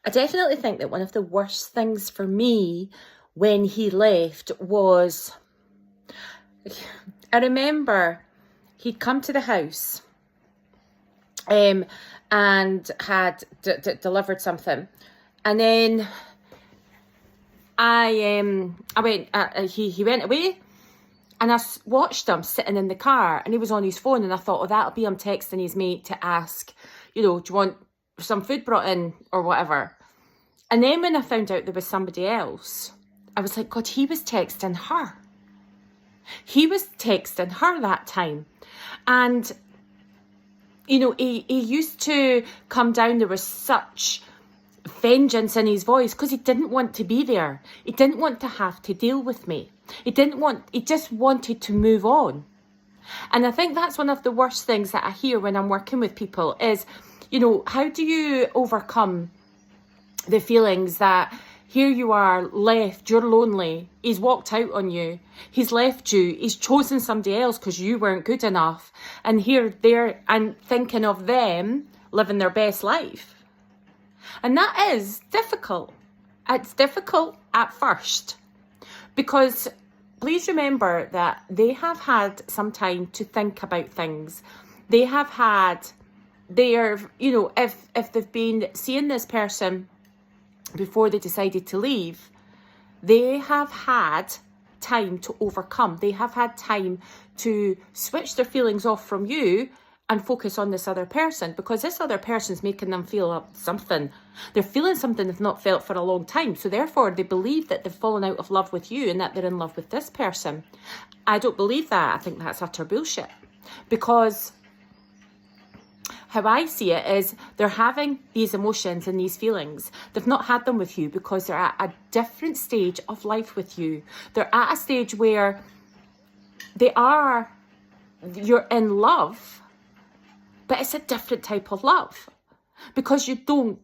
I definitely think that one of the worst things for me when he left was, I remember he'd come to the house and had delivered something, and then I went. He went away, and I watched him sitting in the car, and he was on his phone, and I thought, oh, that'll be him texting his mate to ask, do you want some food brought in or whatever. And then when I found out there was somebody else, I was like, God, he was texting her. He was texting her that time. And, he used to come down. There was such vengeance in his voice because he didn't want to be there. He didn't want to have to deal with me. He just wanted to move on. And I think that's one of the worst things that I hear when I'm working with people is, how do you overcome the feelings that here you are left, you're lonely, he's walked out on you, he's left you, he's chosen somebody else because you weren't good enough, and here, there, and thinking of them living their best life. And that is difficult. It's difficult at first because please remember that they have had some time to think about things. They have had if they've been seeing this person before they decided to leave, they have had time to overcome. They have had time to switch their feelings off from you and focus on this other person, because this other person's making them feel something. They're feeling something they've not felt for a long time. So therefore, they believe that they've fallen out of love with you and that they're in love with this person. I don't believe that. I think that's utter bullshit. Because how I see it is they're having these emotions and these feelings. They've not had them with you because they're at a different stage of life with you. They're at a stage where you're in love, but it's a different type of love. Because you don't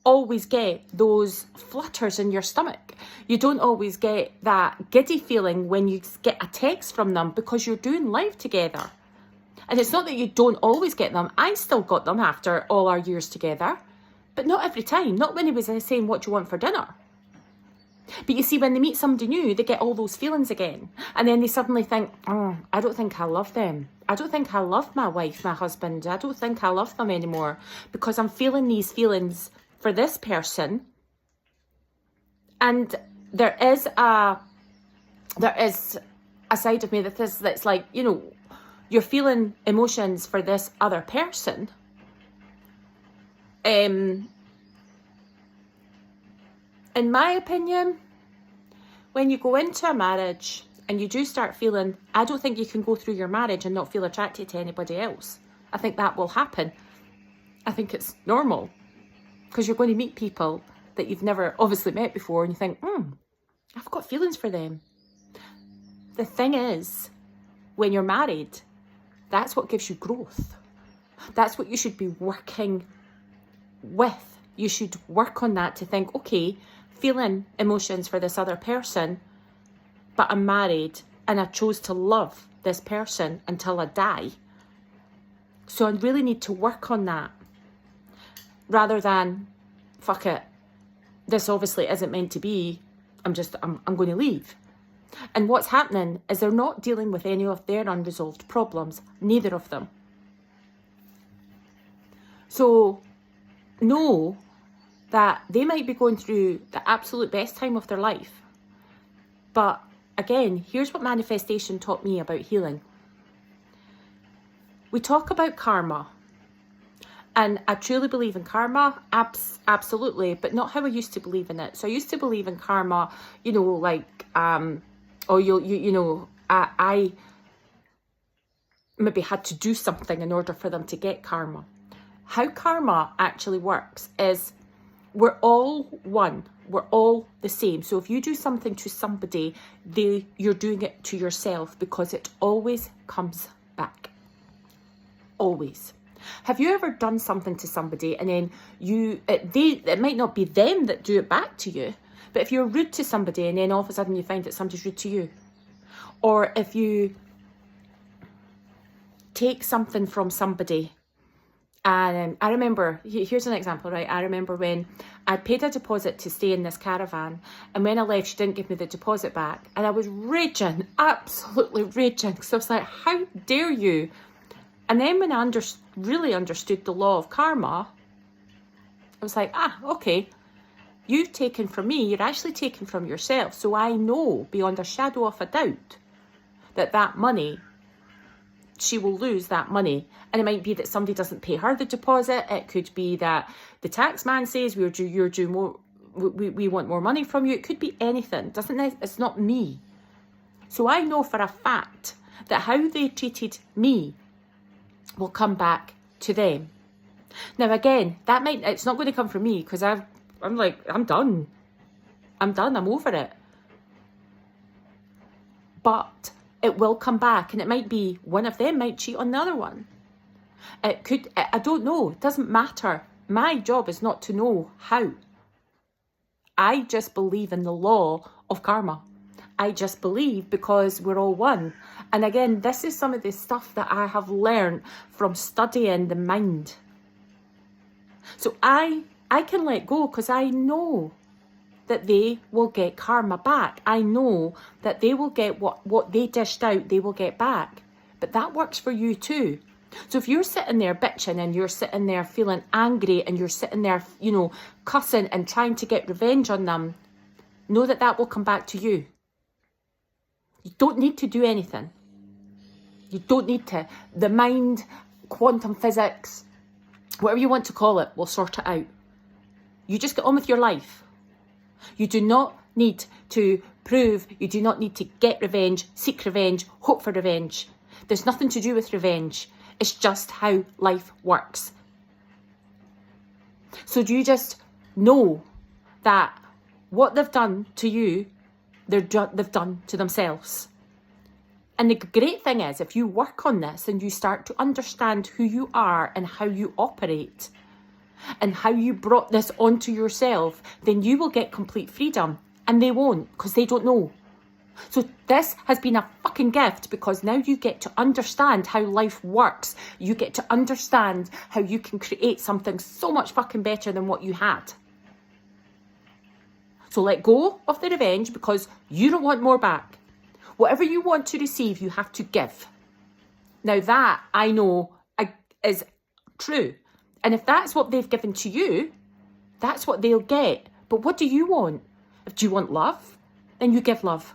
always get those flutters in your stomach. You don't always get that giddy feeling when you get a text from them because you're doing life together. And it's not that you don't always get them. I still got them after all our years together. But not every time. Not when he was saying, what do you want for dinner? But you see, when they meet somebody new, they get all those feelings again. And then they suddenly think, oh, I don't think I love them. I don't think I love my wife, my husband. I don't think I love them anymore because I'm feeling these feelings for this person. And there is a side of me that's like, you're feeling emotions for this other person. In my opinion, when you go into a marriage and you do start feeling, I don't think you can go through your marriage and not feel attracted to anybody else. I think that will happen. I think it's normal because you're going to meet people that you've never obviously met before and you think, I've got feelings for them. The thing is, when you're married, that's what gives you growth. That's what you should be working with. You should work on that to think, okay, feeling emotions for this other person, but I'm married and I chose to love this person until I die. So I really need to work on that rather than, fuck it, this obviously isn't meant to be. I'm going to leave. And what's happening is they're not dealing with any of their unresolved problems, neither of them. So know that they might be going through the absolute best time of their life. But again, here's what manifestation taught me about healing. We talk about karma. And I truly believe in karma, absolutely, but not how I used to believe in it. So I used to believe in karma, I maybe had to do something in order for them to get karma. How karma actually works is we're all one. We're all the same. So if you do something to somebody, you're doing it to yourself because it always comes back. Always. Have you ever done something to somebody and then it might not be them that do it back to you, but if you're rude to somebody and then all of a sudden you find that somebody's rude to you, or if you take something from somebody And I remember, here's an example, right? I remember when I paid a deposit to stay in this caravan, and when I left, she didn't give me the deposit back. And I was raging, absolutely raging, because I was like, how dare you? And then when I really understood the law of karma, I was like, okay, you've taken from me, you're actually taking from yourself. So I know beyond a shadow of a doubt that money, she will lose that money. And it might be that somebody doesn't pay her the deposit. It could be that the tax man says you're due more, we want more money from you. It could be anything. It's not me. So I know for a fact that how they treated me will come back to them. Now again, it's not going to come from me, because I'm done. I'm over it. But it will come back, and it might be one of them might cheat on the other one. It could, I don't know. It doesn't matter. My job is not to know how. I just believe in the law of karma. I just believe because we're all one. And again, this is some of the stuff that I have learned from studying the mind. So I can let go because I know that they will get karma back. I know that they will get what they dished out, they will get back. But that works for you too. So if you're sitting there bitching and you're sitting there feeling angry and you're sitting there, cussing and trying to get revenge on them, know that will come back to you. You don't need to do anything. You don't need to. The mind, quantum physics, whatever you want to call it, will sort it out. You just get on with your life. You do not need to prove, you do not need to get revenge, seek revenge, hope for revenge. There's nothing to do with revenge. It's just how life works. So do you just know that what they've done to you, they've done to themselves? And the great thing is, if you work on this and you start to understand who you are and how you operate and how you brought this onto yourself, then you will get complete freedom. And they won't, because they don't know. So this has been a fucking gift, because now you get to understand how life works. You get to understand how you can create something so much fucking better than what you had. So let go of the revenge, because you don't want more back. Whatever you want to receive, you have to give. Now that I know is true. And if that's what they've given to you, that's what they'll get. But what do you want? Do you want love? Then you give love.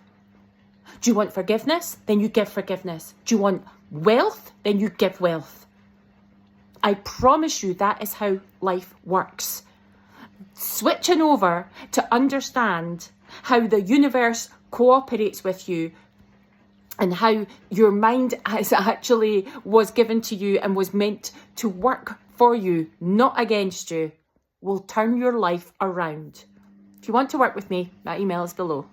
Do you want forgiveness? Then you give forgiveness. Do you want wealth? Then you give wealth. I promise you that is how life works. Switching over to understand how the universe cooperates with you and how your mind was given to you and was meant to work for you, not against you, will turn your life around. If you want to work with me, my email is below.